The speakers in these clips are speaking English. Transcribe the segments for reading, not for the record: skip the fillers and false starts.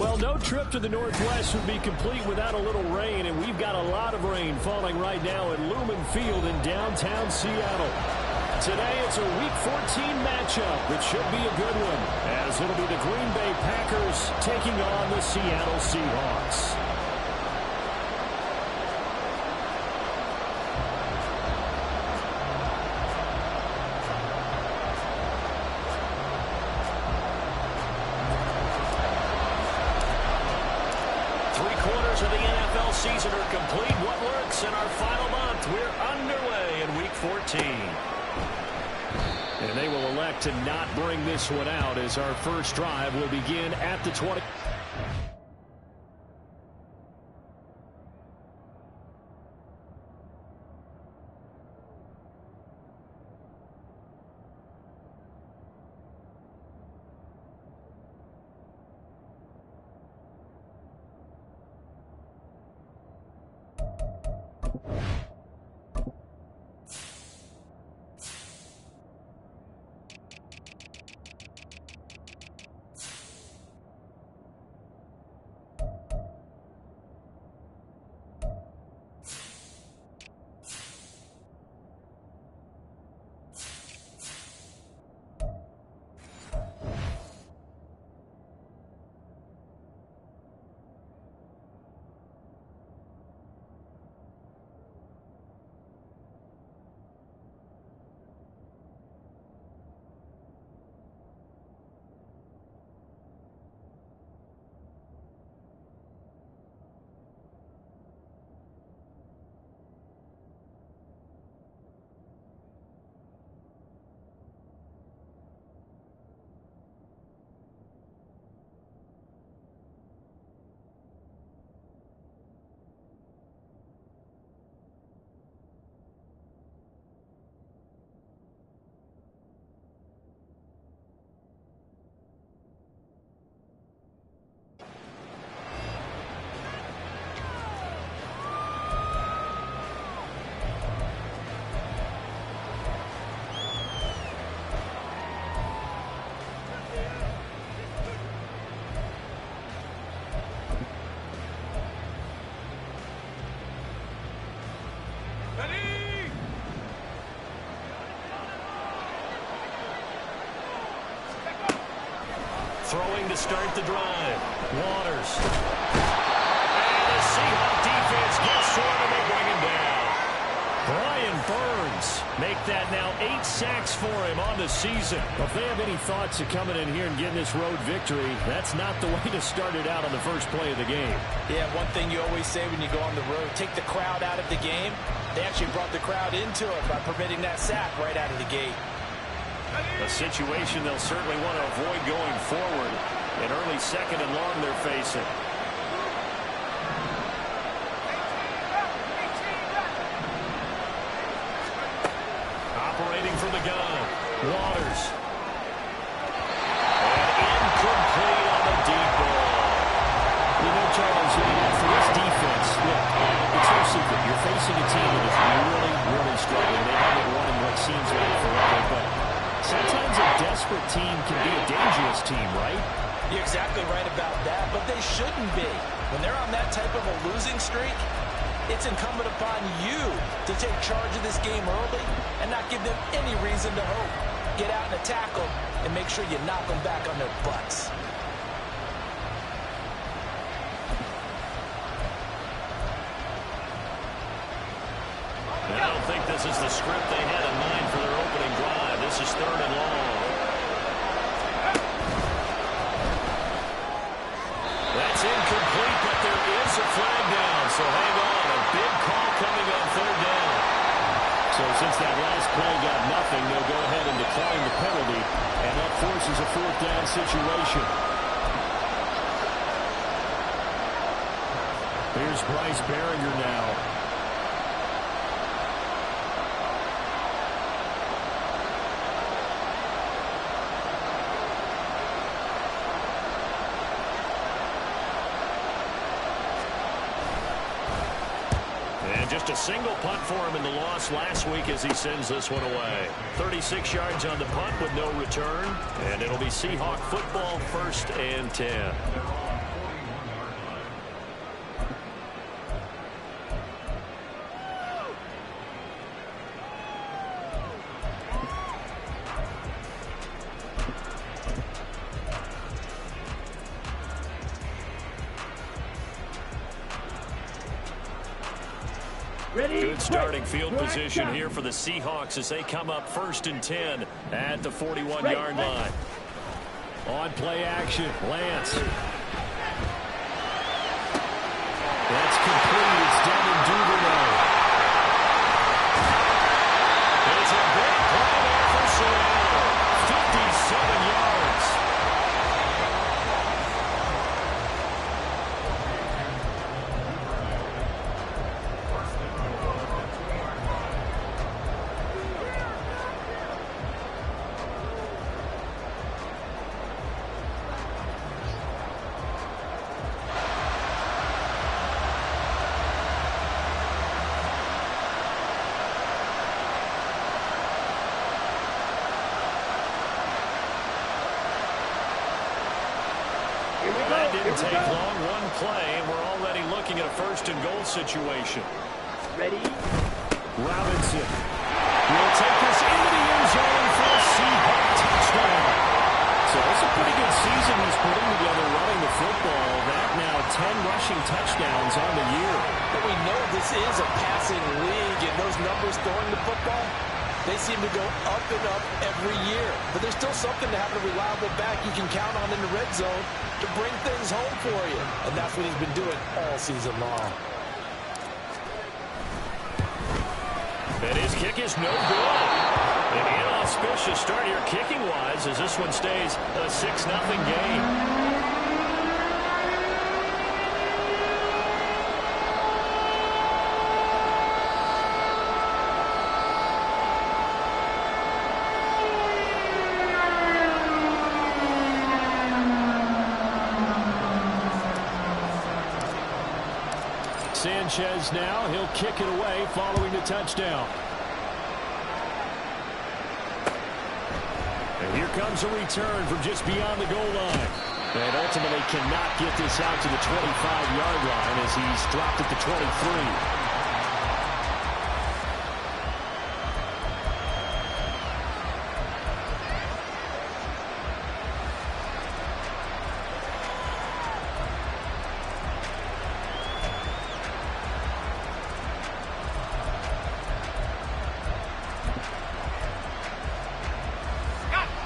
Well, no trip to the Northwest would be complete without a little rain, and we've got a lot of rain falling right now at Lumen Field in downtown Seattle. Today, it's a Week 14 matchup that should be a good one, as it'll be the Green Bay Packers taking on the Seattle Seahawks. Of the NFL season are complete. What works in our final month? We're underway in Week 14. And they will elect to not bring this one out as our first drive will begin at the 20. Throwing to start the drive. Waters. And the Seahawk defense gets to him and they bring him down. Brian Burns make that now 8 sacks for him on the season. Well, if they have any thoughts of coming in here and getting this road victory, that's not the way to start it out on the first play of the game. Yeah, one thing you always say when you go on the road, take the crowd out of the game. They actually brought the crowd into it by permitting that sack right out of the gate. A situation they'll certainly want to avoid going forward. An early second and long they're facing. Operating from the gun. Waters. And incomplete on the deep ball. You know, Charles, for this defense, look, it's no secret. You're facing a team that is really, really struggling. They haven't won in what seems like forever, but sometimes a desperate team can be a dangerous team, right? You're exactly right about that, but they shouldn't be. When they're on that type of a losing streak, it's incumbent upon you to take charge of this game early and not give them any reason to hope. Get out and attack them and make sure you knock them back on their butts. I don't think this is the script they had in mind for their opening drive. This is third and long. That's incomplete, but there is a flag down, so hang on. A big call coming on third down. So since that last play got nothing, they'll go ahead and decline the penalty, and that forces a fourth down situation. Here's Bryce Baringer now. Just a single punt for him in the loss last week as he sends this one away. 36 yards on the punt with no return. And it'll be Seahawk football, 1st and 10. Good starting field position here for the Seahawks as they come up 1st and 10 at the 41-yard line. On play action, Lance. That's complete. It's Devin Duvernay. It's a big play there for Seattle. 57 yards. That didn't take long. One play, and we're already looking at a 1st and goal situation. Ready? Robinson will take this into the end zone for a Seahawk touchdown. So that's a pretty good season he's putting together running the football. That now 10 rushing touchdowns on the year. But we know this is a passing league, and those numbers throwing the football, they seem to go up and up every year. But there's still something to have a reliable back you can count on in the red zone to bring things home for you. And that's what he's been doing all season long. And his kick is no good. An inauspicious start here kicking-wise as this one stays a 6-0 game. Sanchez now, he'll kick it away following the touchdown. And here comes a return from just beyond the goal line. And ultimately cannot get this out to the 25-yard line as he's dropped at the 23.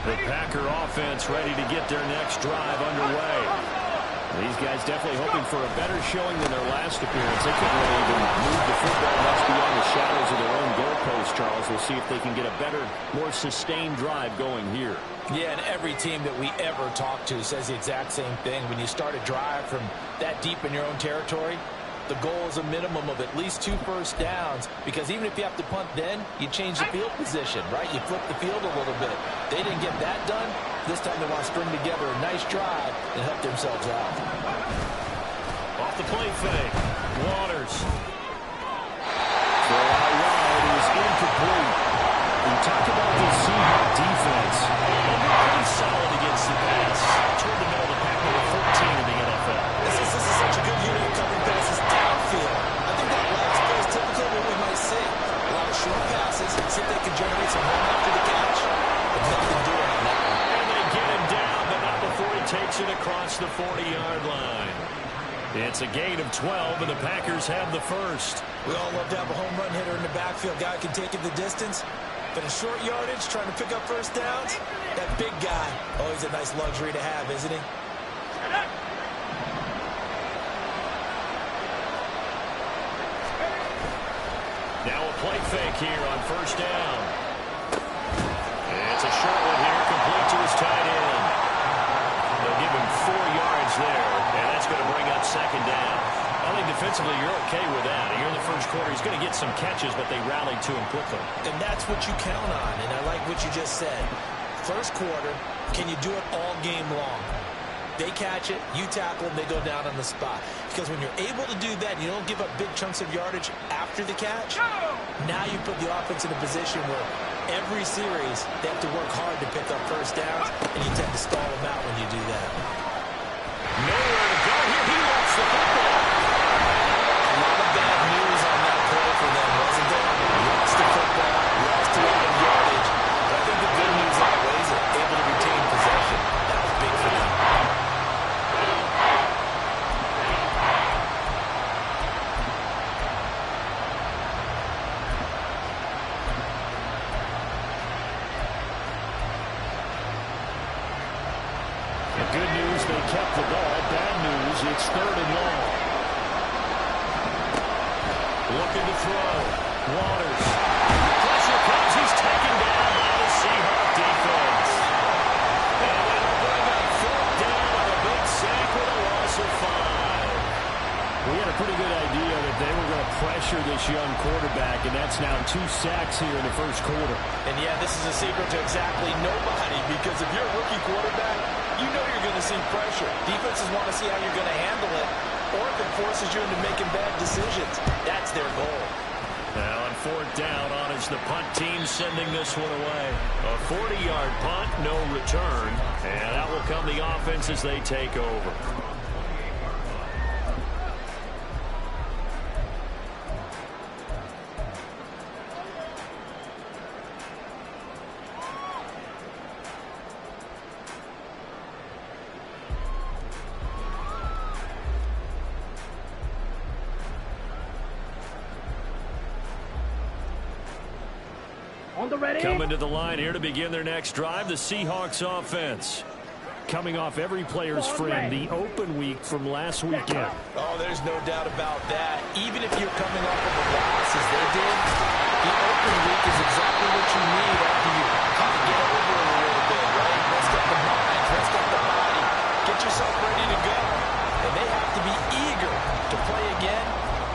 The Packer offense ready to get their next drive underway. These guys definitely hoping for a better showing than their last appearance. They couldn't really even move the football much beyond the shadows of their own goalpost, Charles. We'll see if they can get a better, more sustained drive going here. Yeah, and every team that we ever talk to says the exact same thing. When you start a drive from that deep in your own territory, the goal is a minimum of at least 2 first downs, because even if you have to punt then, you change the field position, right? You flip the field a little bit. They didn't get that done. This time they want to string together a nice drive and help themselves out. Off the play fake. Waters. Throw out wide. It was incomplete. We talked about the Seahawks defense. They've been pretty solid against the pass. Toward the middle of the pack, number 14 in the NFL. This is such a good unit covering passes downfield. I think that last play is typical of what we might see. A lot of short passes, see if they can generate some run after the catch. But nothing doing on that one. And they get him down, but not before he takes it across the 40-yard line. It's a gain of 12, and the Packers have the first. We all love to have a home run hitter in the backfield. Guy can take it the distance. But in short yardage, trying to pick up first downs, that big guy, always a nice luxury to have, isn't he? Now a play fake here on first down. It's a short one here, complete to his tight end. They'll give him 4 yards there, and that's going to bring up second down. I think defensively you're okay with that. Here in the first quarter, he's going to get some catches, but they rallied to him quickly. And that's what you count on, and I like what you just said. First quarter, can you do it all game long? They catch it, you tackle them, they go down on the spot. Because when you're able to do that, you don't give up big chunks of yardage after the catch. Now you put the offense in a position where every series they have to work hard to pick up first downs, and you tend to stall them out when you do that. Nowhere to go here. He lost the football. A lot of bad news on that play for them, wasn't there? Lost the football, lost a lot of yardage. But I think the good news outweighs it. Able to retain possession. That was big for them. The good news, they kept the ball. Bad news, it's 3rd and long. Looking to throw. Waters. Pressure comes. He's taken down by the Seahawks defense. And that'll bring up 4th down on a big sack with a loss of 5. We had a pretty good idea that they were going to pressure this young quarterback, and that's now 2 sacks here in the first quarter. And yeah, this is a secret to exactly nobody, because if you're a rookie quarterback, you know you're going to see pressure. Defenses want to see how you're going to handle it, or if it forces you into making bad decisions. That's their goal. Now on 4th down, on is the punt team sending this one away. A 40-yard punt, no return, and that will come the offense as they take over. Coming to the line here to begin their next drive, the Seahawks offense. Coming off every player's friend, the open week from last weekend. Oh, there's no doubt about that. Even if you're coming off of a loss as they did, the open week is exactly what you need after you kind of get over it a little bit, right? Rest up the mind, rest up the body, get yourself ready to go. And they have to be eager to play again,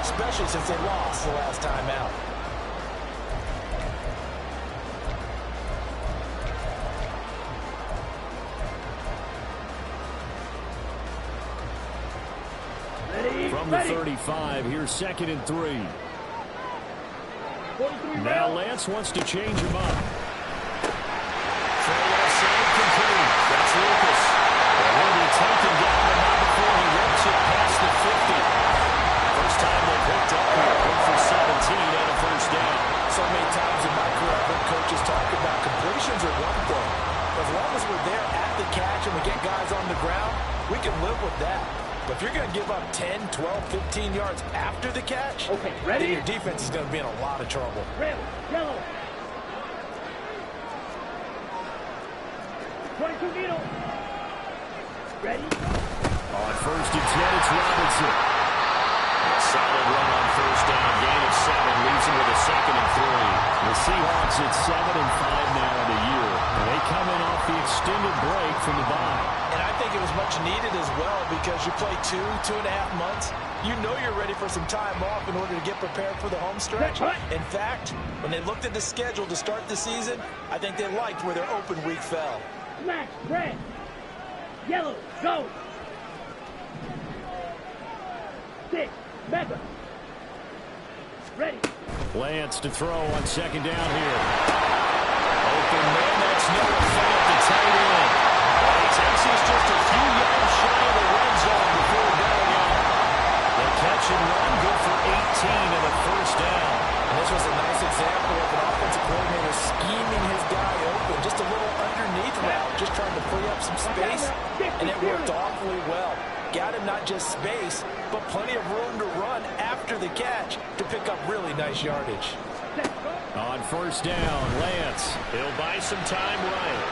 especially since they lost the last time out. From the 35, here's 2nd and 3. Now Lance wants to change him up. Throw save complete. That's Lucas. And he'll be taken down the night before he rips it past the 50. First time they picked up here. Good for 17 and a first down. So many times in my career, I've heard coaches talk about completions are one thing. As long as we're there at the catch and we get guys on the ground, we can live with that. But if you're going to give up 10, 12, 15 yards after the catch, okay, ready? Then your defense is going to be in a lot of trouble. Red, yellow. 22 needle. Ready? On 1st and 10, it's Robinson. Solid run on 1st down. Gain of 7 leaves him with a 2nd and 3. The Seahawks at 7-5 now in the year. And they come in off the extended break from the bye. And I think it was much needed as well, because you play 2.5 months. You know you're ready for some time off in order to get prepared for the home stretch. In fact, when they looked at the schedule to start the season, I think they liked where their open week fell. Black, red, yellow, go. 6, mega. Ready. Lance to throw on 2nd down here. Open man, that's Noah Fant, the tight end. He takes us just a few yards shy of the red zone before going out. The catch and run, good for 18 and a first down. And this was a nice example of an offensive coordinator scheming his guy open. Just a little underneath route, just trying to free up some space, and it worked awfully well. Got him not just space, but plenty of room to run after the catch to pick up really nice yardage. On 1st down, Lance. He'll buy some time right.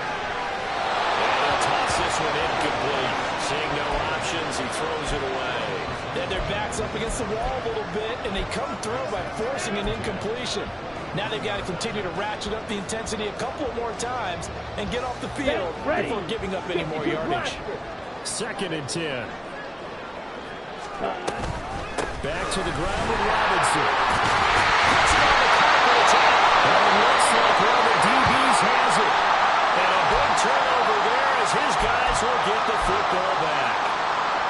And he'll toss this one incomplete. Seeing no options, he throws it away. Then their back's up against the wall a little bit, and they come through by forcing an incompletion. Now they've got to continue to ratchet up the intensity a couple more times and get off the field before giving up any more yardage. 2nd and 10. Back to the ground with Robinson. Puts it on the carpet attack. And it looks like one of the DBs has it. And a big turnover there as his guys will get the football back.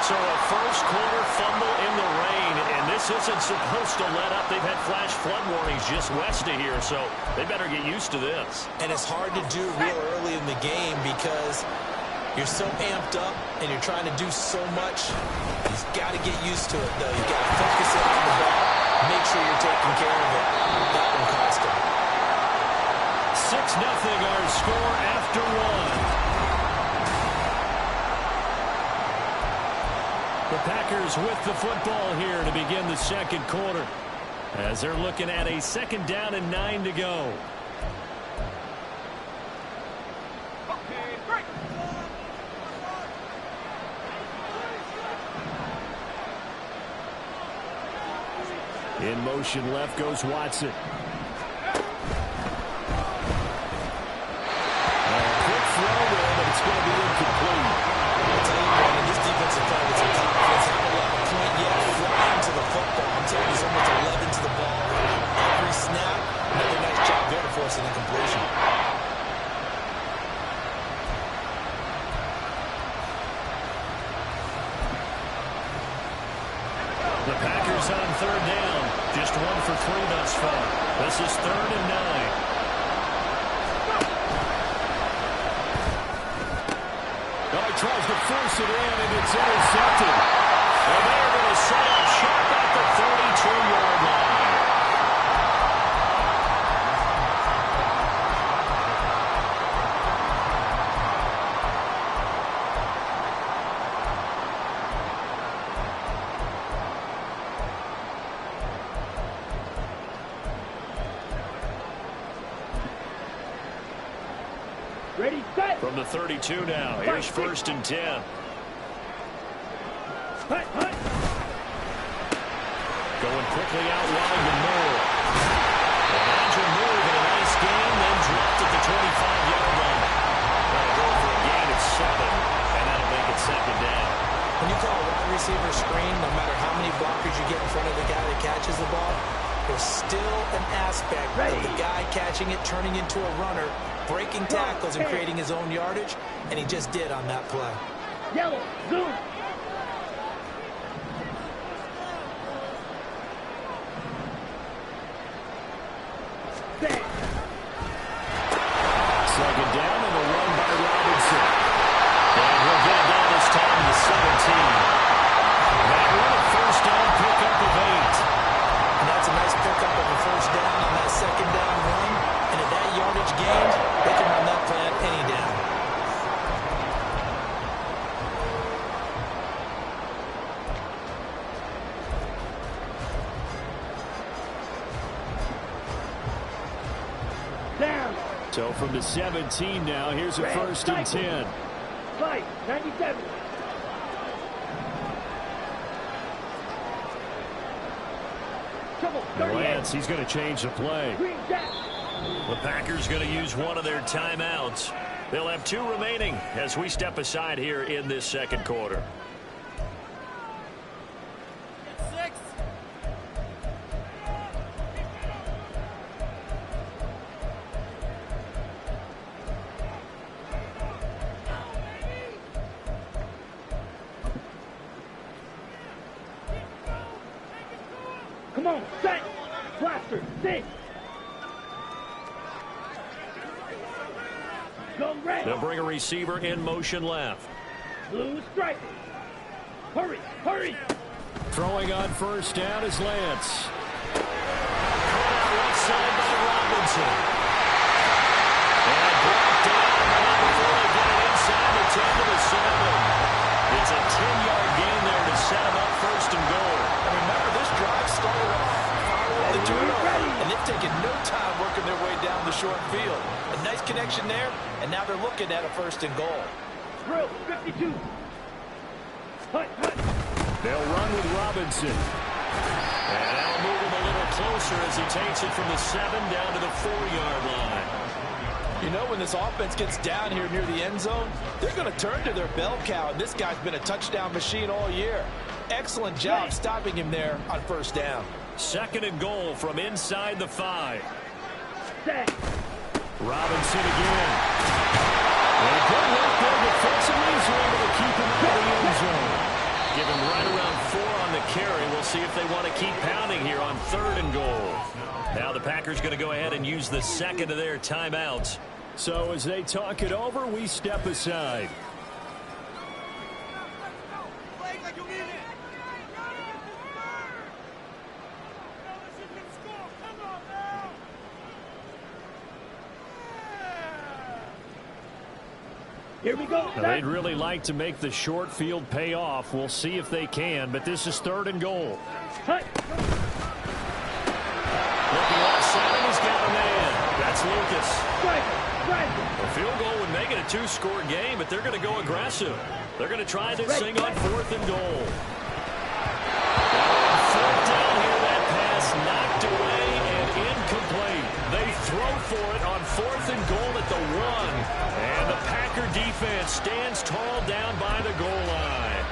So a first quarter fumble in the rain, and this isn't supposed to let up. They've had flash flood warnings just west of here, so they better get used to this. And it's hard to do real early in the game because you're so amped up and you're trying to do so much. You've got to get used to it, though. You've got to focus in on the ball, make sure you're taking care of it. That will cost them. 6-0 our score after 1. The Packers with the football here to begin the second quarter, as they're looking at a 2nd down and 9 to go. In motion left goes Watson. Quick throw in, but it's going to be incomplete. I'll tell you, Brandon, this defensive play with some confidence. Haven't let a point yet. Flying to the football. I'm telling you, there's almost 11 to the ball. Every snap, another nice job there to force an incompletion. The Packers on third down. Just 1 for 3 thus far. This is 3rd and 9. He tries to force it in, and it's intercepted. And they're going to set up shop at the 32-yard line. Ready, set. From the 32 now, here's 1st and 10. Hut, hut. Going quickly out wide to Moore. And Andrew Moore with a nice game, then dropped at the 25-yard line. That'll go for a gain of 7, and that'll make it 2nd down. When you call a wide receiver screen, no matter how many blockers you get in front of the guy that catches the ball, there's still an aspect of the guy catching it, turning into a runner, breaking tackles and creating his own yardage, and he just did on that play. Yellow, zoom. Set. 2nd down and a run by Robinson. And he'll get it down this time to 17. That run a 1st down pickup of 8. And that's a nice pickup of a 1st down on that 2nd down run. And at that yardage gained, they can run that play on any down. Down. So from the 17 now, here's a 1st and 10. Fight, 97. Trouble, And Lance, he's going to change the play. Green jack. The Packers going to use one of their timeouts. They'll have 2 remaining as we step aside here in this 2nd quarter. Come on, set. Blaster, 6. Go red. They'll bring a receiver in motion left. Blue striker. Hurry, hurry. Throwing on 1st down is Lance. Left side by Robinson. And brought down before they get it inside the 10 to the 7. It's a 10-yard gain there to set him up 1st and goal. And remember, this drive started off following the turnover, and they've taken no time working their way down the short field. A nice connection there, and now they're looking at a 1st and goal. Drill, 52. Hut, hut. They'll run with Robinson. And that'll move him a little closer as he takes it from the 7 down to the 4-yard line. You know, when this offense gets down here near the end zone, they're going to turn to their bell cow, and this guy's been a touchdown machine all year. Excellent job stopping him there on 1st down. 2nd and goal from inside the 5. Set. Robinson again. And a good work there defensively. He's able to keep him out of the end zone. Give him right around 4 on the carry. We'll see if they want to keep pounding here on 3rd and goal. Now the Packers going to go ahead and use the 2nd of their timeouts. So as they talk it over, we step aside. Here we go. Now, they'd really like to make the short field pay off. We'll see if they can, but this is 3rd and goal. Hut. Looking left side, he's got a man. That's Lucas. Striker, striker. A field goal would make it a 2-score game, but they're going to go aggressive. They're going to try this thing on 4th and goal. 4th down here, that pass for it on 4th and goal at the 1. And the Packer defense stands tall down by the goal line.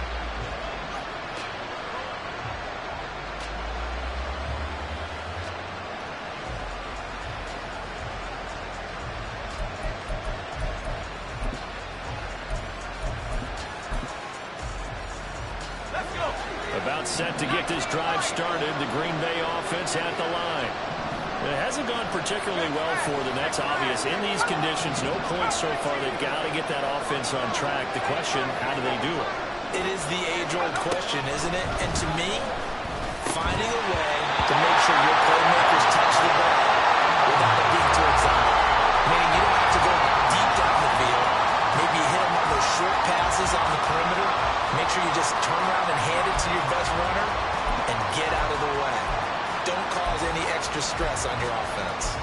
About set to get this drive started. The Green Bay offense at the line. It hasn't gone particularly well for them. That's obvious. In these conditions, no points so far. They've got to get that offense on track. The question, how do they do it? It is the age-old question, isn't it? And to me, finding a way to make sure your playmakers touch the ball without it being too exotic. Meaning you don't have to go deep down the field. Maybe hit them on those short passes on the perimeter. Make sure you just turn around and hand it to your best runner and get out of the way. Don't cause any extra stress on your offense.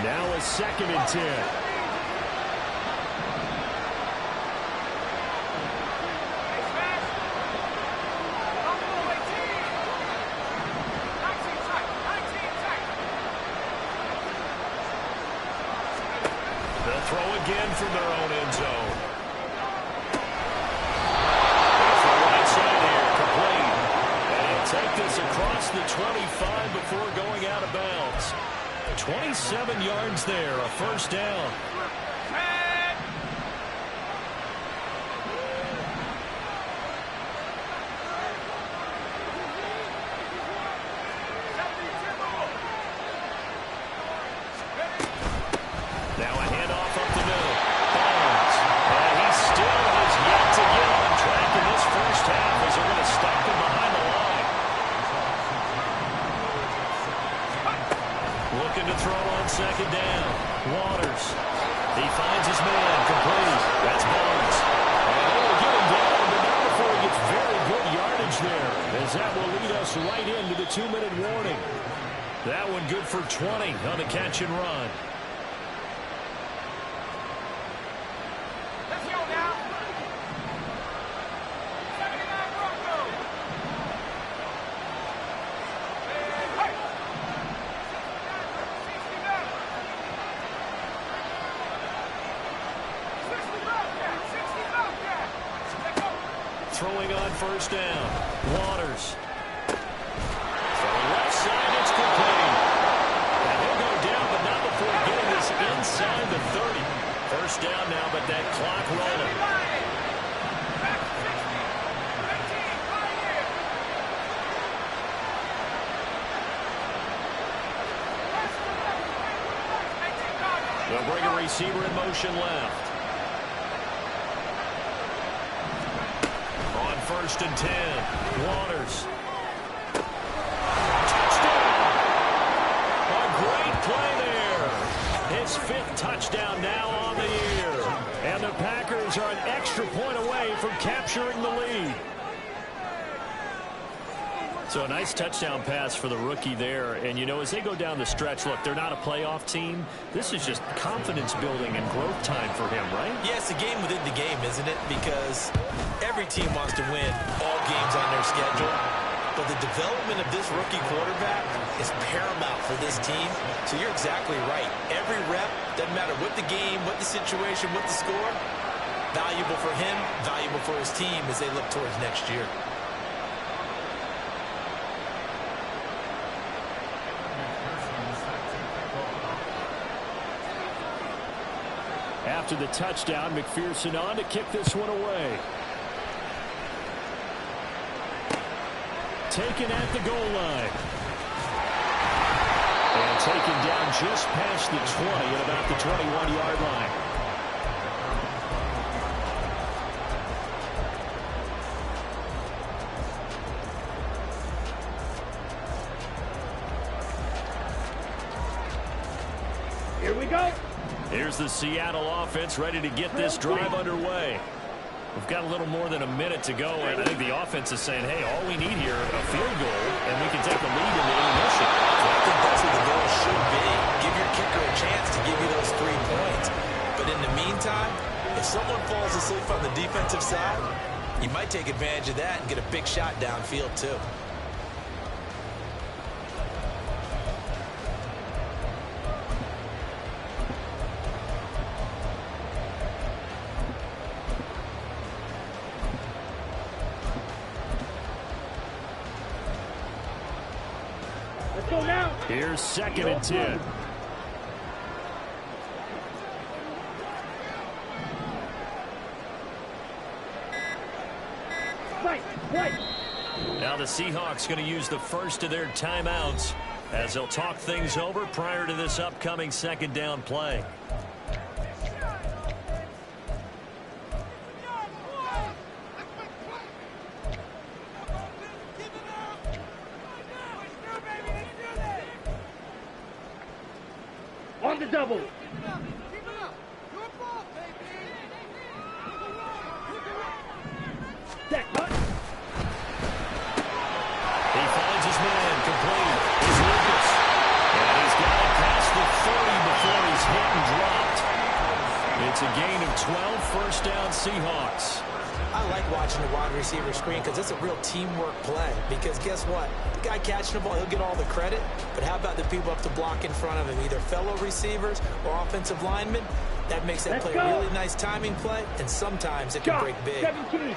Now a 2nd and 10. Again from their own end zone. That's the right side here, complete. And he'll take this across the 25 before going out of bounds. 27 yards there, a 1st down. Looking to throw on 2nd down. Waters. He finds his man. Complete. That's Barnes. And they will get him down, but not before he gets very good yardage there, as that will lead us right into the 2-minute warning. That one good for 20 on the catch and run. Let's go now. 79 Broncos. Throwing on 1st down. Waters. Throwing left side, it's complete. And he'll go down, but not before getting this inside the 30. 1st down now, but that clock rolling. They'll bring a receiver in motion left. 1st and 10. Waters. Touchdown! A great play there. His 5th touchdown now on the year. And the Packers are an extra point away from capturing the lead. So a nice touchdown pass for the rookie there. And, you know, as they go down the stretch, look, they're not a playoff team. This is just confidence building and growth time for him, right? Yeah, it's a game within the game, isn't it? Because every team wants to win all games on their schedule. But the development of this rookie quarterback is paramount for this team. So you're exactly right. Every rep, doesn't matter what the game, what the situation, what the score, valuable for him, valuable for his team as they look towards next year. After the touchdown, McPherson on to kick this one away. Taken at the goal line. And taken down just past the 20 at about the 21-yard line. Here we go. Here's the Seattle offense ready to get this drive underway. We've got a little more than a minute to go, and I think the offense is saying, hey, all we need here, a field goal, and we can take the lead in the intermission. So I think that's what the goal should be. Give your kicker a chance to give you those 3 points. But in the meantime, if someone falls asleep on the defensive side, He might take advantage of that and get a big shot downfield, too. Let's go now. Here's 2nd and 10. Now the Seahawks going to use the first of their timeouts as they'll talk things over prior to this upcoming 2nd down play. On the double. Set, cut. He finds his man complete. It's Lucas. And he's got it past the 30 before he's hit and dropped. It's a gain of 12, first down Seahawks. I like watching the wide receiver screen because it's a real teamwork play. Because guess what? The guy catching the ball, he'll get all the credit. But how about the people up to block in front of him, either fellow receivers or offensive linemen? That makes that play a really nice timing play, and sometimes it can break big. 17.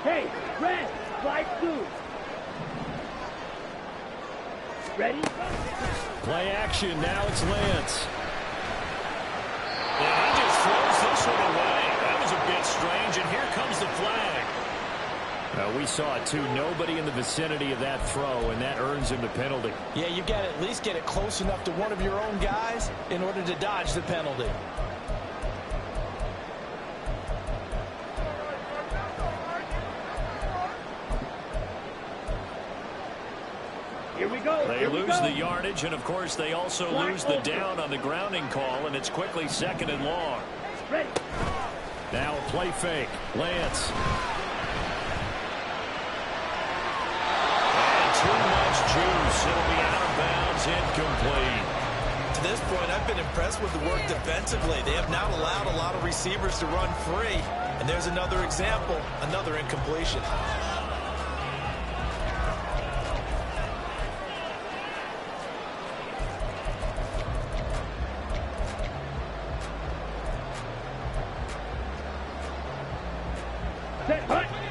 Hey, red, slide through. Ready? Play action. Now it's Lance. And he just throws this one away. That was a bit strange, and here comes the flag. We saw it, too. Nobody in the vicinity of that throw, and that earns him the penalty. Yeah, you got to at least get it close enough to one of your own guys in order to dodge the penalty. Here we go. They lose the yardage, and, of course, they also lose the down on the grounding call, and it's quickly 2nd and long. Ready. Now a play fake. Lance. And too much juice. It'll be out of bounds, incomplete. To this point, I've been impressed with the work defensively. They have not allowed a lot of receivers to run free. And there's another example, another incompletion.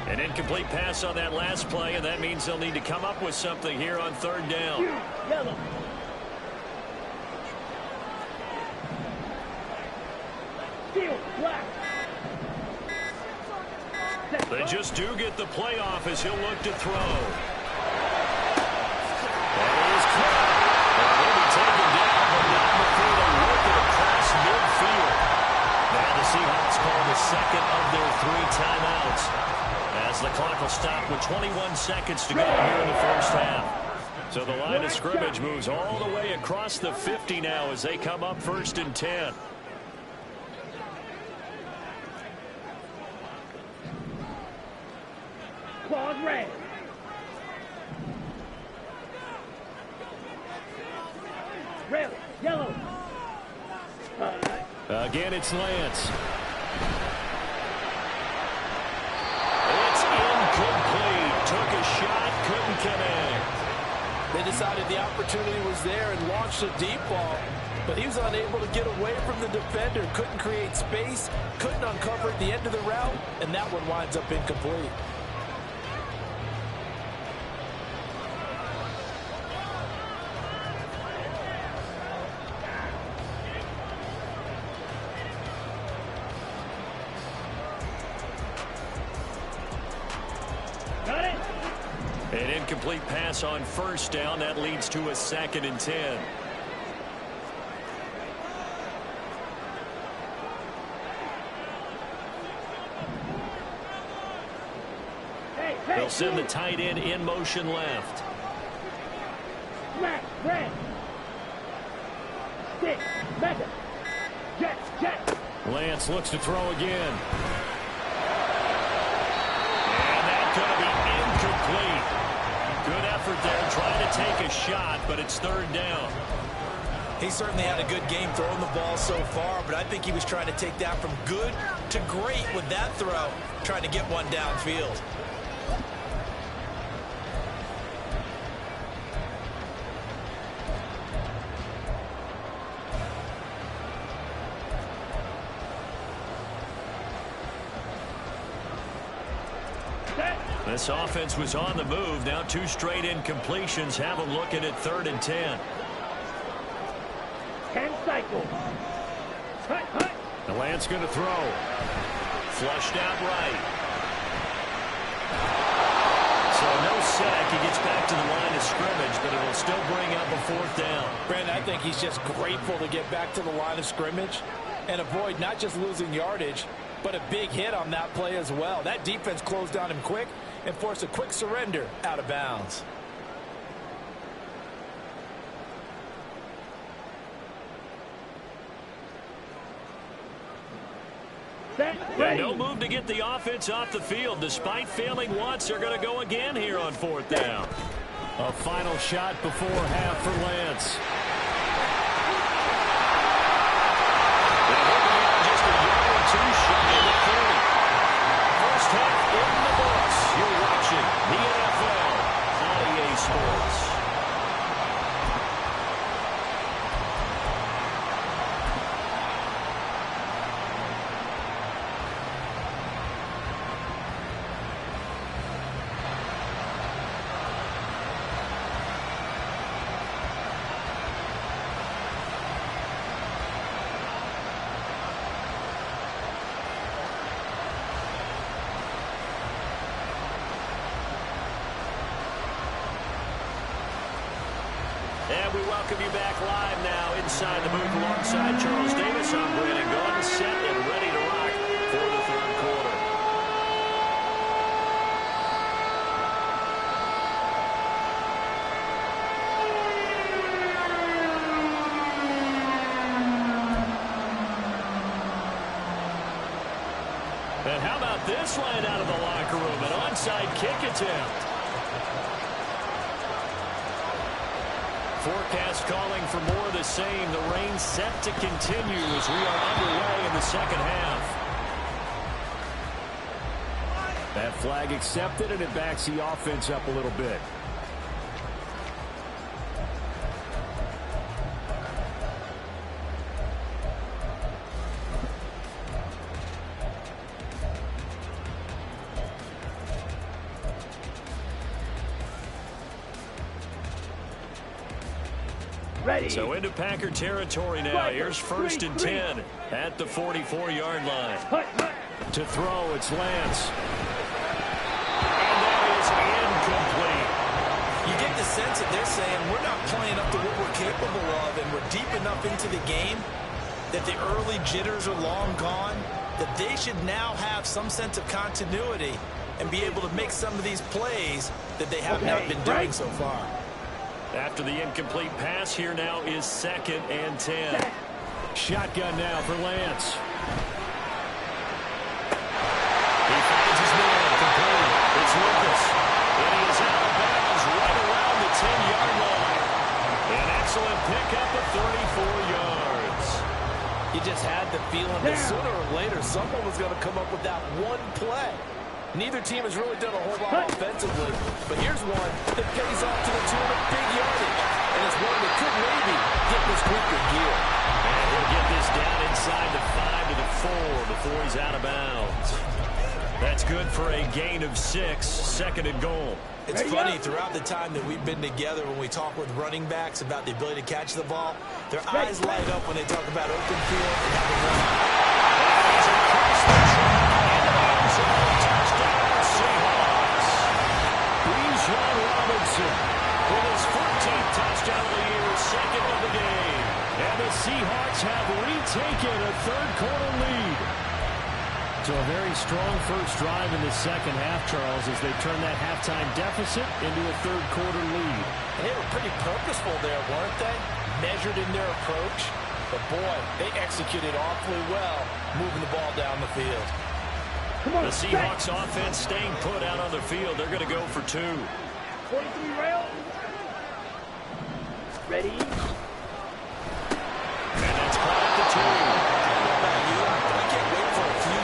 An incomplete pass on that last play, and that means they'll need to come up with something here on 3rd down. Yellow. Steel, black. They just do get the playoff as he'll look to throw. That is caught. He'll be taken down, but not before they work it across midfield. Now the Seahawks call the 2nd of their 3 timeouts, as the clock will stop with 21 seconds to go here in the first half. So the line of scrimmage moves all the way across the 50 now as they come up 1st and 10. Claws red. Red, yellow. Again, it's Lance. It's incomplete. Took a shot, couldn't connect. They decided the opportunity was there and launched a deep ball, but he was unable to get away from the defender, couldn't create space, couldn't uncover at the end of the route, and that one winds up incomplete. An incomplete pass on 1st down. That leads to a 2nd and 10. They'll send the tight end in motion left. Black, red. Stick, method. Jet, jet. Lance looks to throw again. And that's going to be incomplete. Good effort there, trying to take a shot, but it's 3rd down. He certainly had a good game throwing the ball so far, but I think he was trying to take that from good to great with that throw, trying to get one downfield. This offense was on the move. Now 2 straight incompletions have them looking at 3rd and 10. 10 cycles. Hut, hut. The Lance going to throw. Flushed out right. So no sack. He gets back to the line of scrimmage, but it'll still bring up a 4th down. Brandon, I think he's just grateful to get back to the line of scrimmage and avoid not just losing yardage, but a big hit on that play as well. That defense closed on him quick and forced a quick surrender out of bounds. Set, And ready. no move to get the offense off the field. Despite failing once, they're going to go again here on 4th down. A final shot before half for Lance. Just a yard or 2 shy of the 30. First half in the books. You're watching the NFL on EA Sports. And we welcome you back live now inside the booth alongside Charles Davis. I'm Brandon Gaudin, set and ready to rock for the 3rd quarter. And how about this line out of the locker room? An onside kick attempt. Forecast calling for more of the same. The rain set to continue as we are underway in the 2nd half. That flag accepted, and it backs the offense up a little bit. Ready. So into Packer territory now. Here's 1st and 10 at the 44-yard line. Hut, hut. To throw, it's Lance. And that is incomplete. You get the sense that they're saying we're not playing up to what we're capable of, and we're deep enough into the game that the early jitters are long gone, that they should now have some sense of continuity and be able to make some of these plays that they have not been doing so far. After the incomplete pass, here now is 2nd and 10. Shotgun now for Lance. He finds his man complete. It's Lucas. And he is out of bounds right around the 10-yard line. An excellent pickup of 34 yards. You just had the feeling that sooner or later someone was going to come up with that one play. Neither team has really done a whole lot offensively, but here's one that pays off to the tune of big yardage, and it's one that could maybe get this group in gear. And he'll get this down inside the 5 to the 4 before he's out of bounds. That's good for a gain of 6, 2nd and goal. It's funny, throughout the time that we've been together, when we talk with running backs about the ability to catch the ball, their eyes light up when they talk about open field and how they run. He's across the track into the end zone. Touchdown, Seahawks. Bijan Robinson with his 14th touchdown of the year, 2nd of the game. And the Seahawks have retaken a 3rd quarter lead. So a very strong first drive in the 2nd half, Charles, as they turn that halftime deficit into a 3rd quarter lead. And they were pretty purposeful there, weren't they? Measured in their approach. But boy, they executed awfully well, moving the ball down the field. The Seahawks offense staying put out on the field. They're going to go for 2. 43 rail. Ready. And that's caught at the 2. I don't know about you, but I can't wait for a few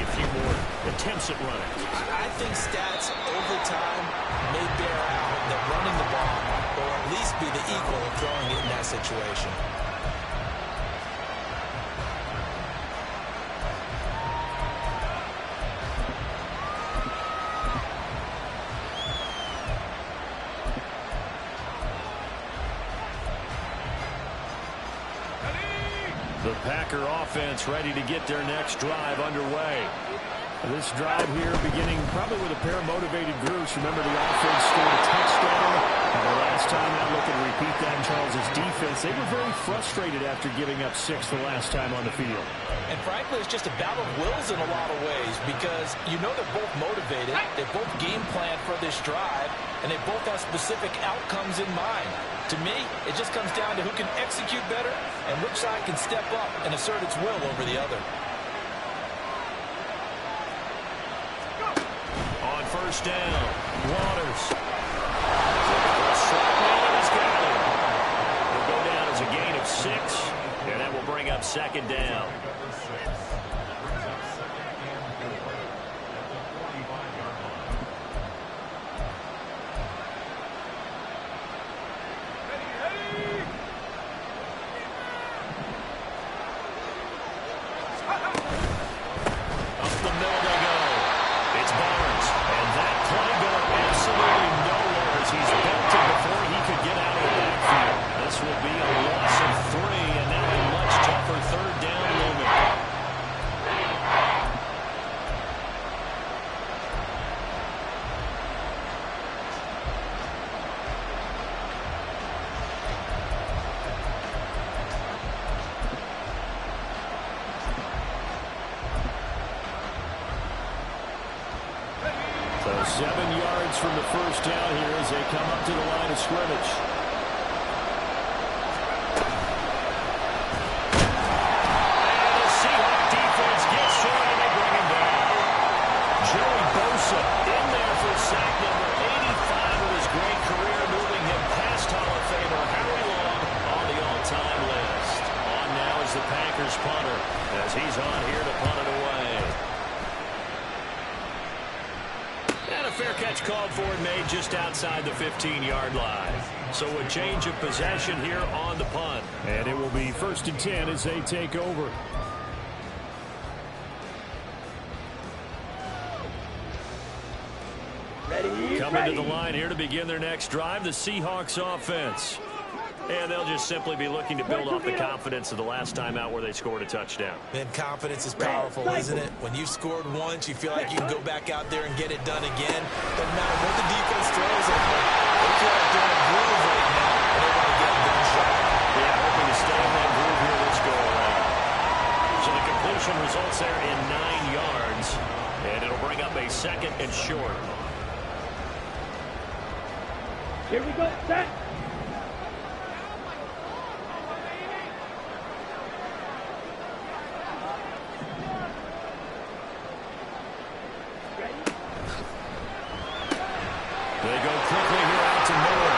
a few more attempts at running. I think stats over time may bear out that running the ball will at least be the equal of throwing it in that situation. The Packer offense ready to get their next drive underway. This drive here beginning probably with a pair of motivated groups. Remember, the offense scored a touchdown. And the last time out, looking to repeat that in Charles' defense, they were very frustrated after giving up 6 the last time on the field. And frankly, it's just a battle of wills in a lot of ways because you know they're both motivated, they both game plan for this drive, and they both have specific outcomes in mind. To me, it just comes down to who can execute better and which side can step up and assert its will over the other. On first down, Waters. He's got it. Will go down as a gain of 6, and that will bring up second down. So 7 yards from the first down here as they come up to the line of scrimmage. And the Seahawks defense gets to it and they bring him down. Joey Bosa in there for sack number 85 of his great career, moving him past Hall of Famer Howie Long on the all-time list. On now is the Packers punter as he's on here to punt it away. And a fair catch called for and made just outside the 15-yard line. So a change of possession here on the punt. And it will be 1st and 10 as they take over. Coming to the line here to begin their next drive, the Seahawks offense. And they'll just simply be looking to build off the confidence of the last time out where they scored a touchdown. Man, confidence is powerful, isn't it? When you've scored once, you feel like you can go back out there and get it done again. Doesn't matter what the defense throws at them. They feel like they're in a groove right now, and they want to get it done shot. Yeah, hoping to stay in that groove here this go around. So the completion results there in 9 yards, and it'll bring up a 2nd and short. Here we go, set. They go quickly here out to Miller.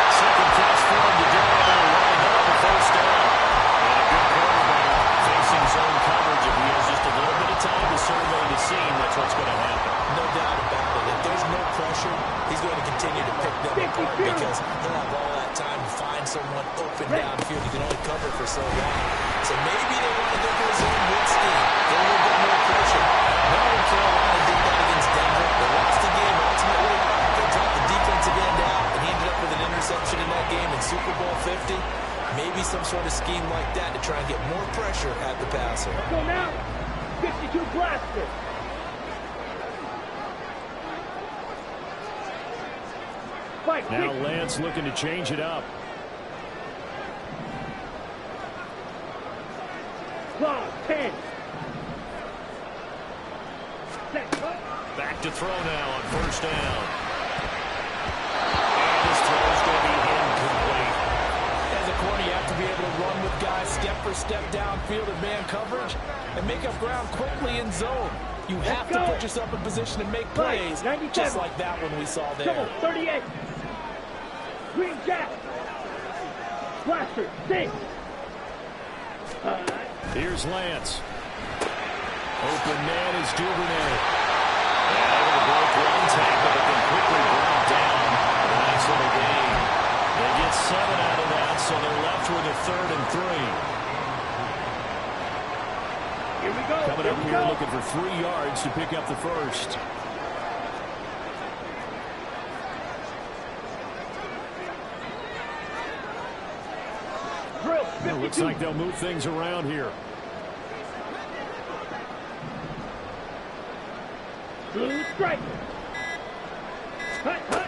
Second catch for him to do it. Running up the first down. And a good quarterback facing zone coverage. If he has just a little bit of time to survey the scene, that's what's going to happen. No doubt about it. If there's no pressure, he's going to continue to pick them apart because he'll have all that time to find someone open downfield. He can only cover for so long. So maybe they want to go for his own blitz scheme. Get a little bit more pressure. No one Carolina did that against Denver. They lost the game ultimately. They dropped the defensive end out, and he ended up with an interception in that game in Super Bowl 50. Maybe some sort of scheme like that to try and get more pressure at the passer. So now, 52 blaster. Now Lance looking to change it up. Clock, 10. Back to throw now on first down. And his throw is going to be incomplete. As a corner, you have to be able to run with guys step for step downfield in man coverage and make up ground quickly in zone. You have to put yourself in position to make plays, just like that one we saw there. Double, 38. Green Jack. Blaster, 6. Here's Lance. Open man is Duvernay. Able to break one tackle, but then quickly brought down. A nice little gain. They get 7 out of that, so they're left with a 3rd and 3. Here we go. Coming up here looking for 3 yards to pick up the first. Drill, It looks like they'll move things around here. Blue strike. Hut, hut.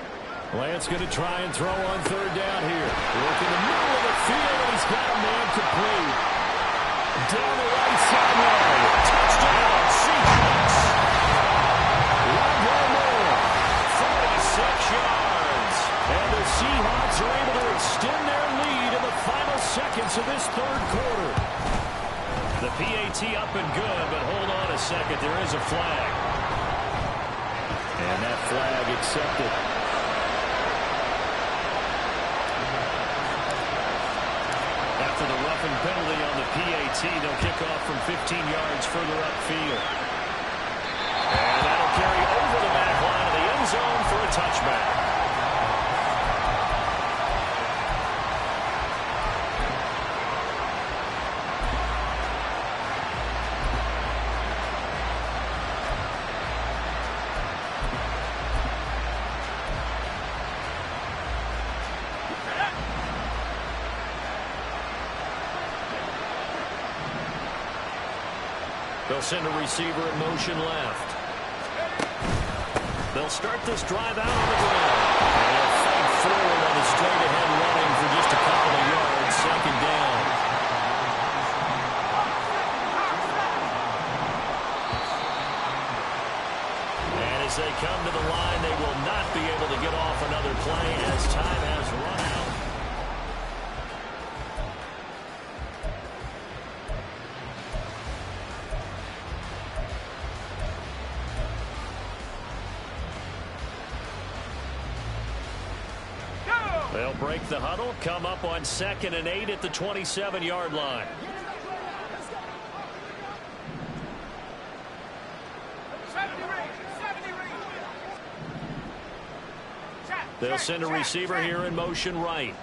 Lance going to try and throw on 3rd down here. Look in the middle of the field, and he's got a man complete. Down the right sideline. Touchdown, Seahawks. One more. 46 yards. And the Seahawks are able to extend their lead in the final seconds of this 3rd quarter. The PAT up and good, but hold on a second. There is a flag. And that flag accepted. After the roughing penalty on the PAT, they'll kick off from 15 yards further upfield. And that'll carry over the back line of the end zone for a touchback. They'll send a receiver in motion left. They'll start this drive out on the ground. And they'll fight forward on the straight-ahead running for just a couple of yards. 2nd down. And as they come to the line, they will not be able to get off another play as time has run out. They'll break the huddle, come up on 2nd and 8 at the 27-yard line. They'll send a receiver here in motion right.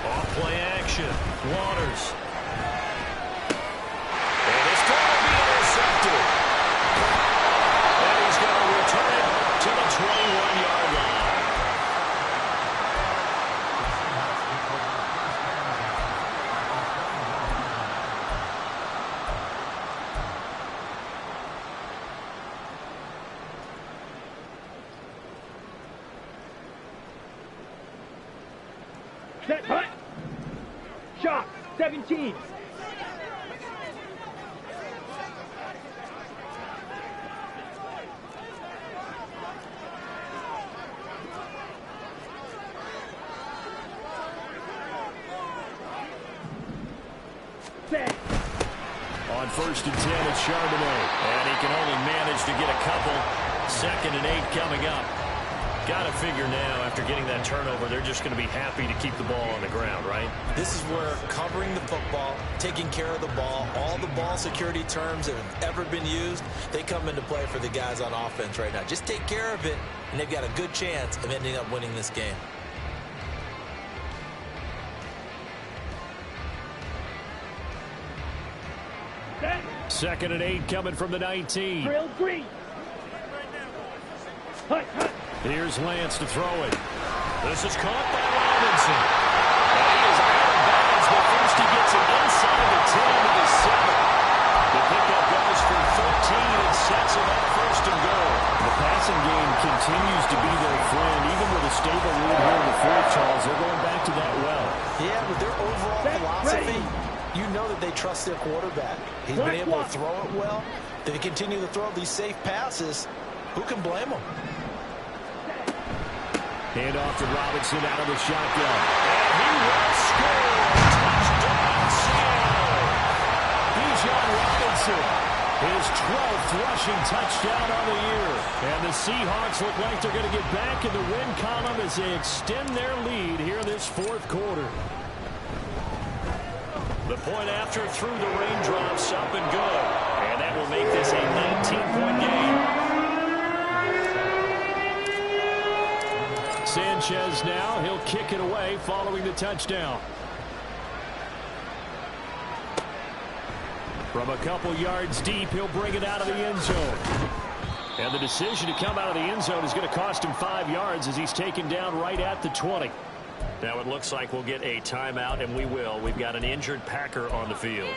Off play action. Waters. And this time will be intercepted. And he's going to return it to the 21-yard line. Set, hut. Shot, 17. Set. On 1st and 10, it's Charbonnet. And he can only manage to get a couple. 2nd and 8 coming up. Got to figure now, after getting that turnover, they're just going to be happy to keep the ball on the ground, right? This is where covering the football, taking care of the ball, all the ball security terms that have ever been used, they come into play for the guys on offense right now. Just take care of it, and they've got a good chance of ending up winning this game. Set. 2nd and 8 coming from the 19. Drill green. Hut, hut. Here's Lance to throw it. This is caught by Robinson. And he is out of bounds, but first he gets it inside the 10 to the 7. The pickup goes for 13 and sets him up 1st and goal. The passing game continues to be their friend. Even with a stable lead here in the 4th, Charles, they're going back to that well. Yeah, with their overall Set, philosophy, ready. you know that they trust their quarterback. He's been able to throw it well. They continue to throw these safe passes. Who can blame them? Hand off to Robinson out of the shotgun. And he will score. Touchdown, Seattle. Bijan Robinson, his 12th rushing touchdown on the year. And the Seahawks look like they're going to get back in the win column as they extend their lead here in this 4th quarter. The point after through the raindrops, up and good. And that will make this a 19-point game. Sanchez now, he'll kick it away following the touchdown. From a couple yards deep, he'll bring it out of the end zone. And the decision to come out of the end zone is going to cost him 5 yards as he's taken down right at the 20. Now it looks like we'll get a timeout, and we will. We've got an injured Packer on the field.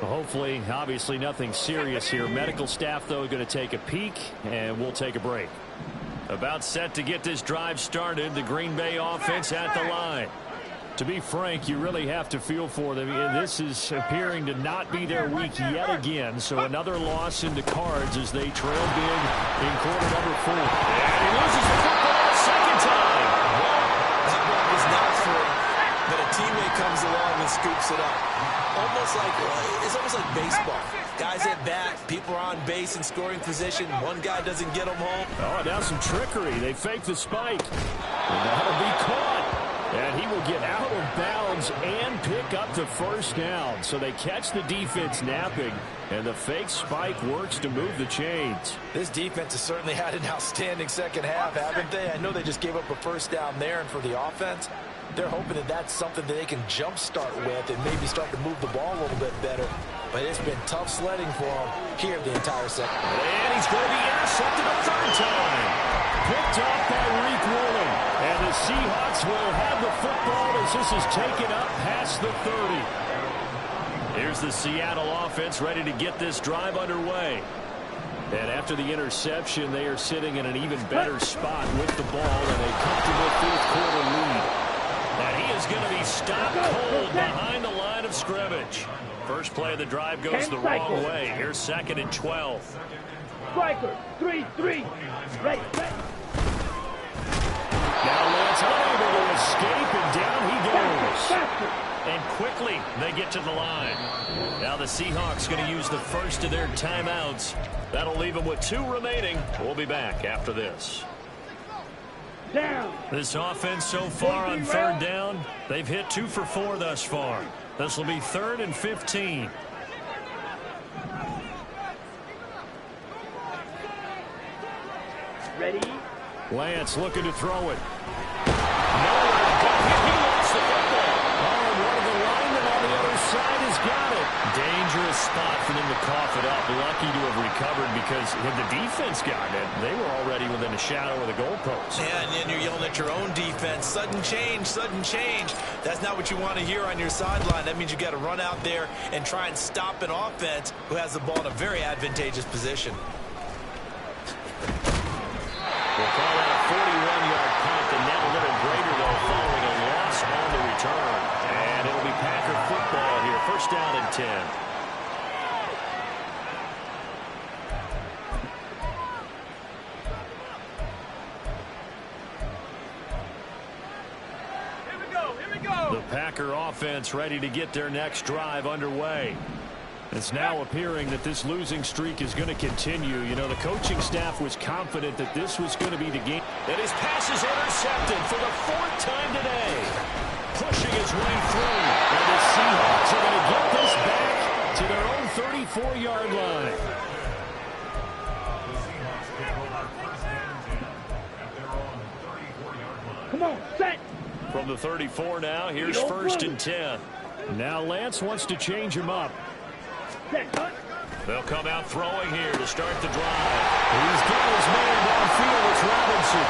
Well, hopefully, obviously nothing serious here. Medical staff, though, going to take a peek, and we'll take a break. About set to get this drive started. The Green Bay offense at the line. To be frank, you really have to feel for them. This is appearing to not be their week yet again. So another loss in the cards as they trail big in quarter number 4. And he loses the football a second time. Well, that one was not free, but a teammate comes along and scoops it up. It's almost like baseball. Guys at bat, people are on base in scoring position. One guy doesn't get them home. Oh, now some trickery. They fake the spike. And that'll be caught. And he will get out of bounds and pick up the first down. So they catch the defense napping, and the fake spike works to move the chains. This defense has certainly had an outstanding second half, haven't they? I know they just gave up a first down there, and for the offense, they're hoping that that's something that they can jumpstart with and maybe start to move the ball a little bit better. But it's been tough sledding for them here the entire second. And he's going to be intercepted a third time. Picked off by Reek Woolen. And the Seahawks will have the football as this is taken up past the 30. Here's the Seattle offense ready to get this drive underway. And after the interception, they are sitting in an even better spot with the ball and a comfortable fourth-quarter lead. And he is going to be stopped cold behind the line of scrimmage. First play of the drive goes the wrong way. Here's 2nd and 12. Striker, 3-3. Right. Now Lance unable to escape, and down he goes. And quickly they get to the line. Now the Seahawks going to use the first of their timeouts. That'll leave them with 2 remaining. We'll be back after this. Down. This offense so far on third down, they've hit 2 for 4 thus far. This will be 3rd and 15. Ready? Lance looking to throw it. Nowhere to go. He lost the football. Oh, and one of the linemen on the other side has got it. Dangerous spot for them to cough it up. Lucky to have recovered because had the defense gotten it, they were already within a shadow of the goalpost. Yeah, and then you're yelling at your own defense. Sudden change, sudden change. That's not what you want to hear on your sideline. That means you got to run out there and try and stop an offense who has the ball in a very advantageous position. We'll call that a 41-yard punt, and net a little greater, though, following a loss on the return. And it'll be Packer football here. First down and 10. Here we go. The Packer offense ready to get their next drive underway. It's now appearing that this losing streak is going to continue. You know, the coaching staff was confident that this was going to be the game. And his pass is intercepted for the 4th time today. Pushing his way through. And the Seahawks are going to get this back to their own 34-yard line. Come on, set. From the 34 now, here's 1st and 10. Now Lance wants to change him up. They'll come out throwing here to start the drive. He's got his man downfield. It's Robinson.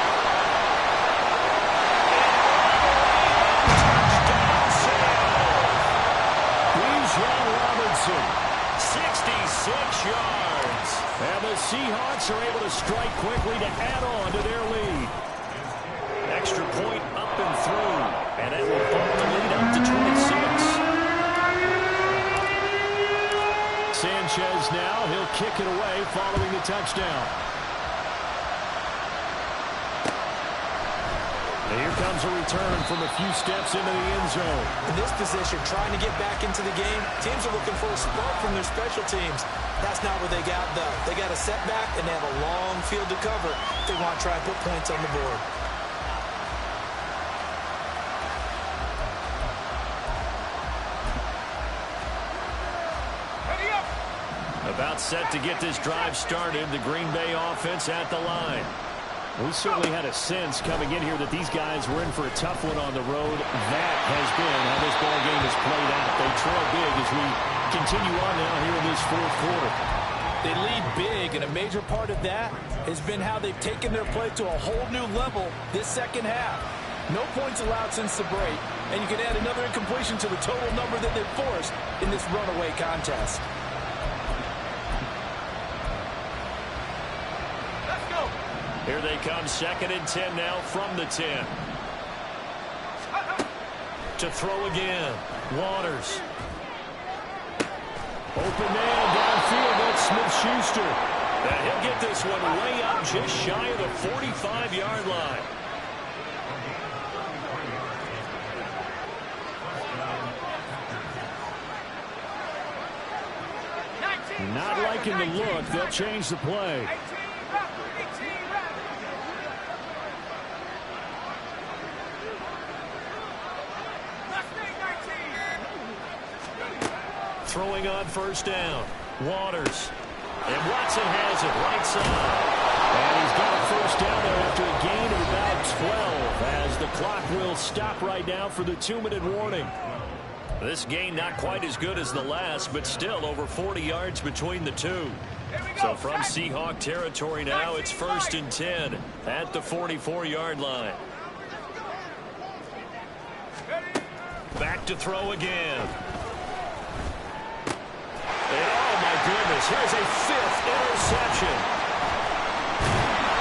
Bijan Robinson, 66 yards. And the Seahawks are able to strike quickly to add on to their lead. Extra point up and through. And that will bump the lead up to 26. Sanchez now, he'll kick it away following the touchdown. And here comes a return from a few steps into the end zone. In this position, trying to get back into the game, teams are looking for a spark from their special teams. That's not what they got, though. They got a setback, and they have a long field to cover if they want to try and put points on the board. Set to get this drive started. The Green Bay offense at the line. We certainly had a sense coming in here that these guys were in for a tough one on the road. That has been how this ball game has played out. They trail big as we continue on now here in this fourth quarter. They lead big, and a major part of that has been how they've taken their play to a whole new level this second half. No points allowed since the break, and you can add another incompletion to the total number that they've forced in this runaway contest. Here they come, 2nd and 10 now from the 10. To throw again, Waters. Open man downfield, that's Smith-Schuster. And he'll get this one way up just shy of the 45-yard line. Not liking the look, they'll change the play. Throwing on first down. Waters. And Watson has it right side. And he's got a first down there after a gain of about 12 as the clock will stop right now for the 2-minute warning. This gain not quite as good as the last, but still over 40 yards between the two. So from Seahawk territory now, it's 1st and 10 at the 44-yard line. Back to throw again. And oh my goodness, here's a 5th interception.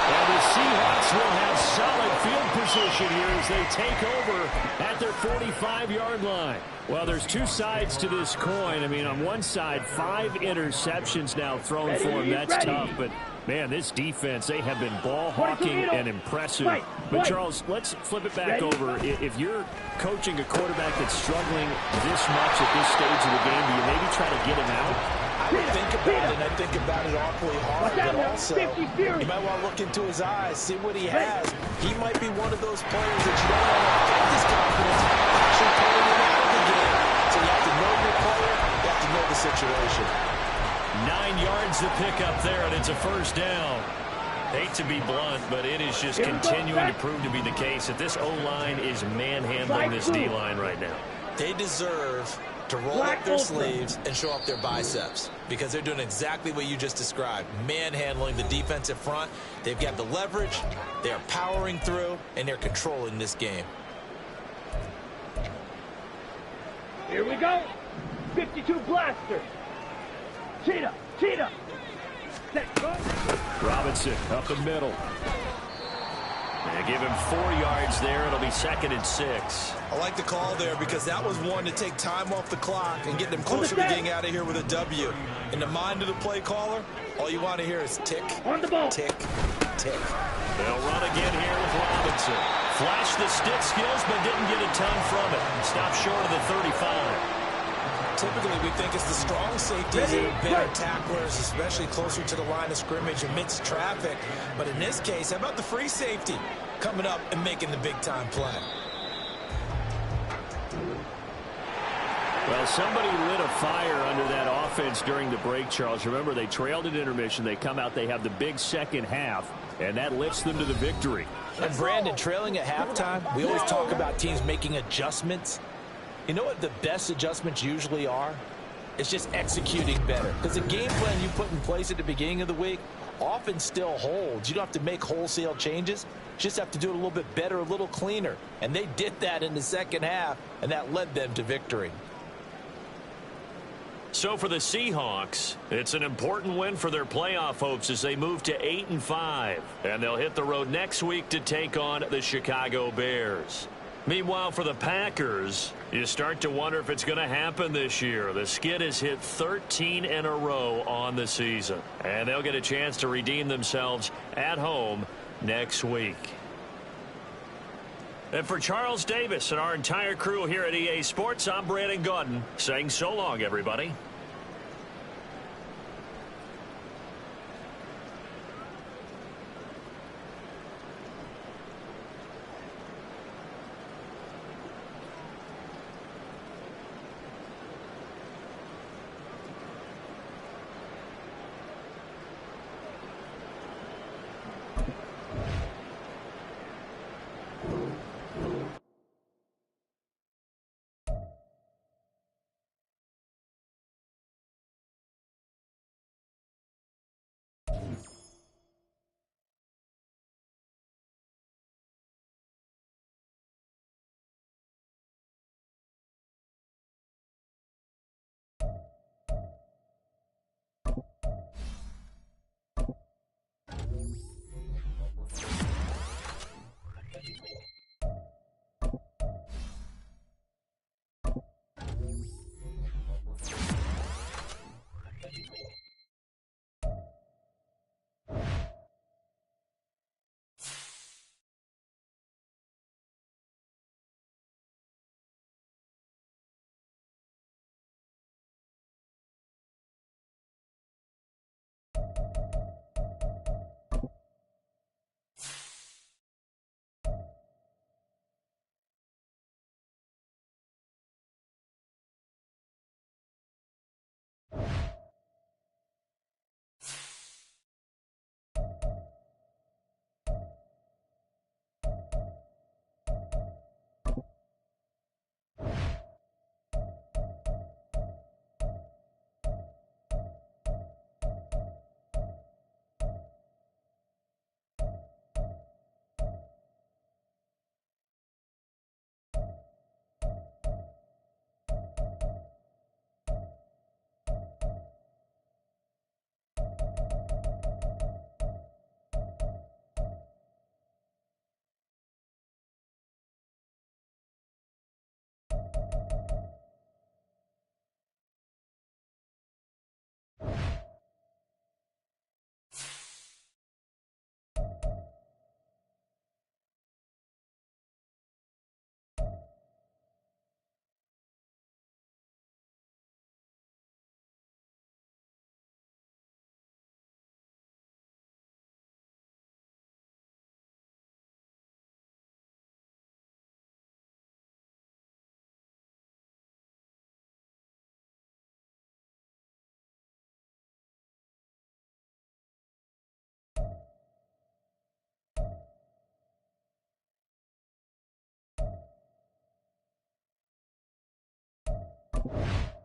And the Seahawks will have solid field position here as they take over at their 45-yard line. Well, there's two sides to this coin. I mean, on one side, 5 interceptions now thrown for him. That's tough, but man, this defense, they have been ball hawking and impressive. But Charles, let's flip it back over. If you're coaching a quarterback that's struggling this much at this stage of the game, do you maybe try to get him out? I would think about it, and I think about it awfully hard, but also you might want to look into his eyes, see what he has. He might be one of those players that you don't want to get this confidence actually pulling him out of the game. So you have to know your player, you have to know the situation. 9 yards to pick up there, and it's a first down. Hate to be blunt, but it is just continuing to prove to be the case that this O-line is manhandling this D-line right now. They deserve to roll up their sleeves and show up their biceps because they're doing exactly what you just described, manhandling the defensive front. They've got the leverage, they're powering through, and they're controlling this game. Here we go. 52 blaster. Cheetah, cheetah. Set, go. Robinson up the middle. They give him 4 yards there. It'll be 2nd and 6. I like the call there because that was one to take time off the clock and get them closer to getting out of here with a W. In the mind of the play caller, all you want to hear is tick, on the ball. Tick, tick. They'll run again here with Robinson. Flashed the stick skills, but didn't get a ton from it. Stopped short of the 35. Typically, we think it's the strong safeties that are better tacklers, especially closer to the line of scrimmage amidst traffic. But in this case, how about the free safety coming up and making the big-time play? Well, somebody lit a fire under that offense during the break, Charles. Remember, they trailed at intermission. They come out, they have the big second half, and that lifts them to the victory. And, Brandon, trailing at halftime, we always talk about teams making adjustments. You know what the best adjustments usually are? It's just executing better. Because the game plan you put in place at the beginning of the week often still holds. You don't have to make wholesale changes. You just have to do it a little bit better, a little cleaner. And they did that in the second half, and that led them to victory. So for the Seahawks, it's an important win for their playoff hopes as they move to 8-5. And they'll hit the road next week to take on the Chicago Bears. Meanwhile, for the Packers, you start to wonder if it's going to happen this year. The skid has hit 13 in a row on the season, and they'll get a chance to redeem themselves at home next week. And for Charles Davis and our entire crew here at EA Sports, I'm Brandon Gaudin saying so long, everybody. You